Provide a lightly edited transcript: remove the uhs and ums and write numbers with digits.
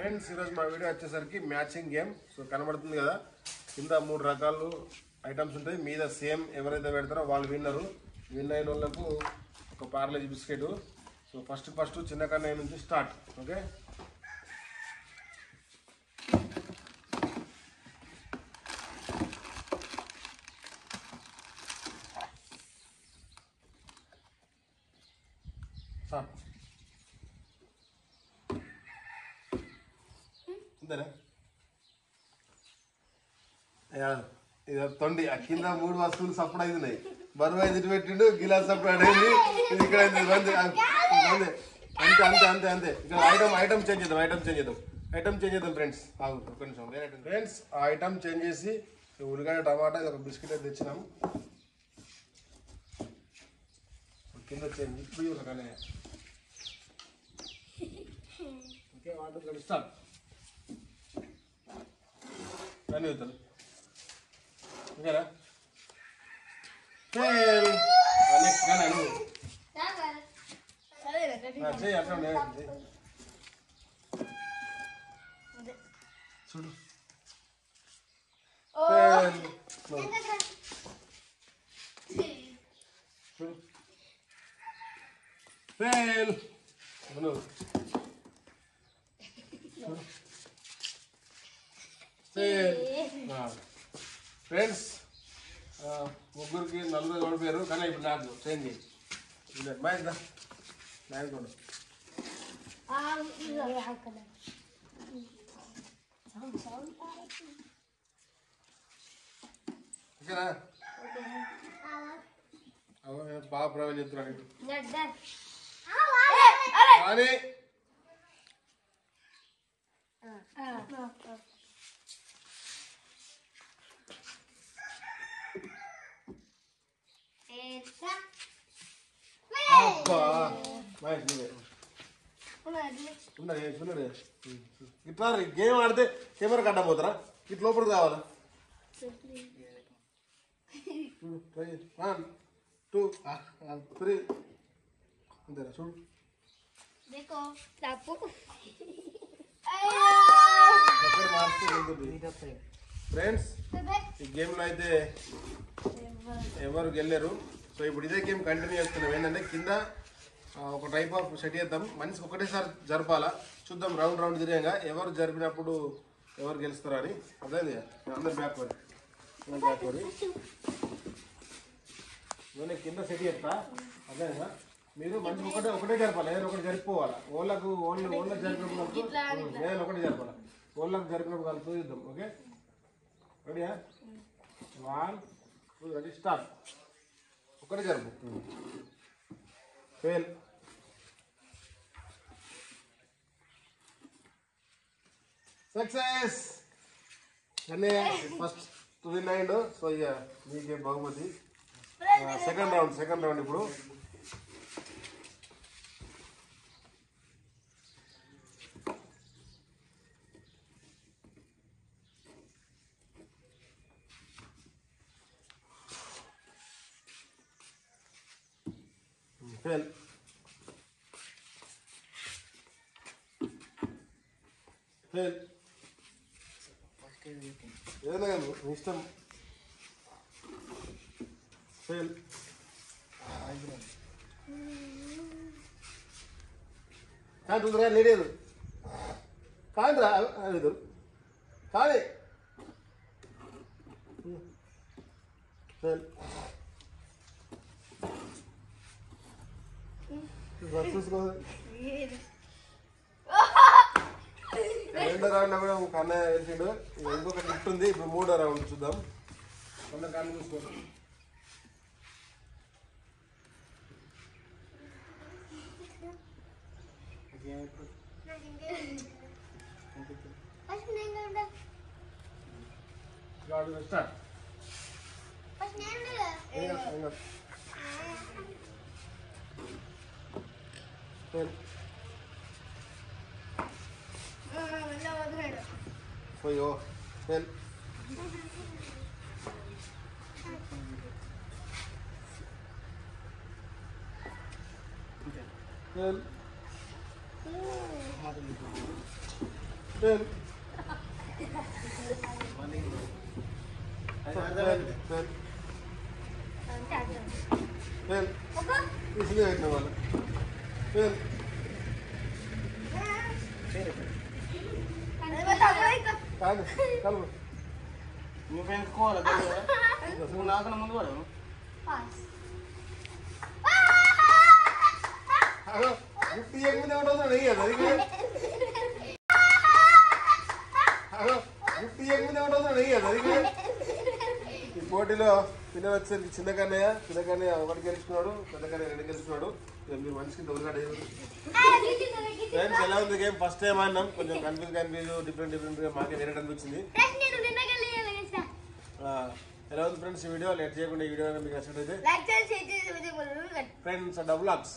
Friends ఈరోజు మా video వచ్చేసరికి మ్యాచింగ్ గేమ్. సో కనబడుతుంది కదా, కింద 3 రకాలు ఐటమ్స్ ఉంటాయి, మీద సేమ్ ఎవరైతే పెడతారో వాళ్ళు విన్నరు. విన్ అయిన వాళ్ళకు ఒక పార్లేజీ బిస్కెట్. సో ఫస్ట్ చిన్న కన్నయ్య నుంచి స్టార్ట్. Okay, start. అంతేనా? ఇది తొండి కింద 3 వస్తువులు సప్పుడు అవుతున్నాయి. బరువు ఐదు పెట్టిండు, గిలాస్ సప్పుడు అయింది, ఇది ఇక్కడ అంతే అంతే అంతే అంతే. ఇక్కడ ఐటమ్ చేంజ్ చేద్దాం ఫ్రెండ్స్. ఒక నిమిషం. ఫ్రెండ్స్ ఆ ఐటమ్ చేంజ్ చేసి ఉల్లిగడ్డ టమాటా ఇది ఒక బిస్కెట్ అయితే తెచ్చినాం. కింద చేంజ్ ఇప్పుడు కానీ ఓకే వాటర్ స్టార్ట్ కానీ అవుతాను ఇంకారా నెక్స్ట్ కానీ అడుగు చెయ్యి అట్లా చూడు ఫెయిల్ ఫ్రెండ్స్ ముగ్గురికి నలుగురు ఓడిపోయారు, కానీ ఇప్పుడు నాకు చేంజ్ బాగా నాయకుడు ఓకేనా? బాగా ప్రవేశం చెప్తున్నాడు కానీ ఇట్లా గేమ్ ఆడితే కెమెరా కట్టబోతారా? ఇట్లా లోపలికి కావాలా? 1 2 3 అంతేనా? చూడు ఫ్రెండ్స్ ఈ గేమ్లో అయితే ఎవరు గెలిచారు. సో ఇప్పుడు ఇదే గేమ్ కంటిన్యూ చేస్తున్నాం. ఏంటంటే కింద ఒక టైప్ ఆఫ్ సెట్ చేద్దాం, మనిషికి ఒకటేసారి జరపాలా. చూద్దాం రౌండ్ తిరిగాక ఎవరు జరిపినప్పుడు ఎవరు గెలుస్తారా అని. అదే అందరు బ్యాక్వర్డ్ నేను కింద సెట్ చేస్తా. అదే మీరు మంచి ఒకటే జరపాలి, ఏదైనా ఒకటి జరిపోవాలా. ఓళ్ళకు జరిపినప్పుడు ఏదైనా ఒకటి జరపాలి. ఓళ్ళకు జరిపినప్పుడు కలిపి చూద్దాం. ఓకే రెడీయా? 1 2 రెడీ స్టార్ట్. ఒకటే జరుపు. ఫెయిల్. సక్సెస్. అన్నీ ఫస్ట్ విన్ అయ్యిండు. సో ఇక మీకే బహుమతి. సెకండ్ రౌండ్ ఇప్పుడు. ఫెయిల్. ఏదైనా ఇష్టం. ఫెయిల్. కాదురా లేదు కాదురా లేదు కానీ ఫెయిల్. చూసుకో రెండో రౌండ్ కూడా కన్నయ్య వేసిండు. ఇంకొక గిఫ్ట్ ఉంది. ఇప్పుడు 3వ రౌండ్ చూద్దాం. కన్న కన్ను చూసుకో. స్టార్ట్. పోయో ఫెయిల్. ఇసులు పెట్టిన వాళ్ళు కాదు కలుపు నువ్వు పెంచుకోవాలి నువ్వు నాకన్నా ముందు కూడా గిఫ్ట్ ఇవ్వకముందే ఉంటుంది గిఫ్ట్ ఇవ్వకముందే ఉంటుంది ఈ పోటీలో పిల్లలు వచ్చేసరికి చిన్న కన్నయ్య ఒకటి గెలుచుకున్నాడు, పెద్ద కన్నయ్య 2 గెలుచుకున్నాడు. మీరు మనిషికి ఉరిగడ్డ ఫ్రెండ్స్ ఎలా ఉంది గేమ్? ఫస్ట్ టైం ఆడినాం, కొంచెం కన్ఫ్యూజ్ డిఫరెంట్ గా మాకే వేరే అనిపించింది. ఎలా ఉంది ఫ్రెండ్స్ ఈ వీడియో? లేట్ చేయకుండా ఈ వీడియో మీకు నచ్చినట్లయితే ఫ్రెండ్స్ డబుల్ లాక్స్.